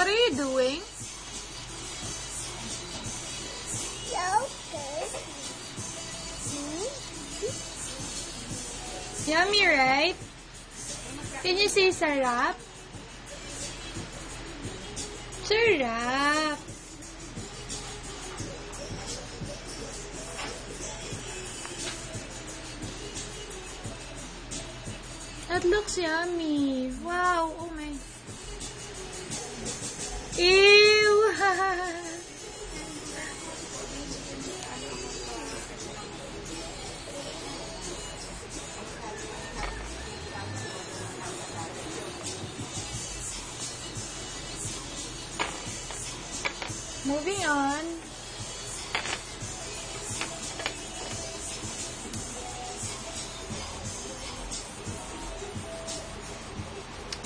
What are you doing? Yummy, right? Can you say sarap? Sarap. That looks yummy. Wow. Oh my. Ew. Moving on.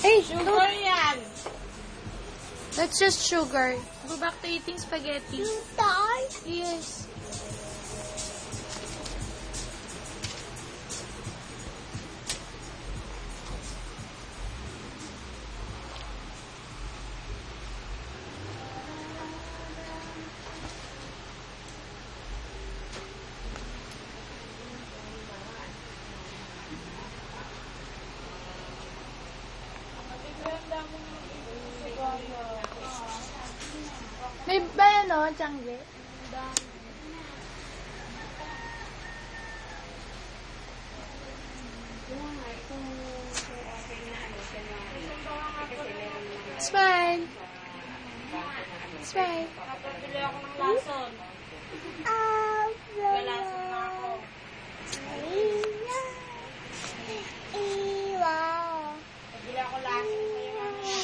Hey, Sugar yan. That's just sugar. Go back to eating spaghetti. Yes. May ba yan o, Tiangge? Smile. Smile. Kapabili ako ng lason. Galason na ako. Pabili ako lason sa'yo mamaya.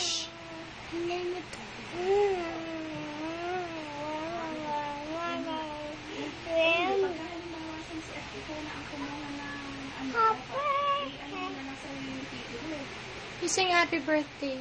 You sing happy birthday.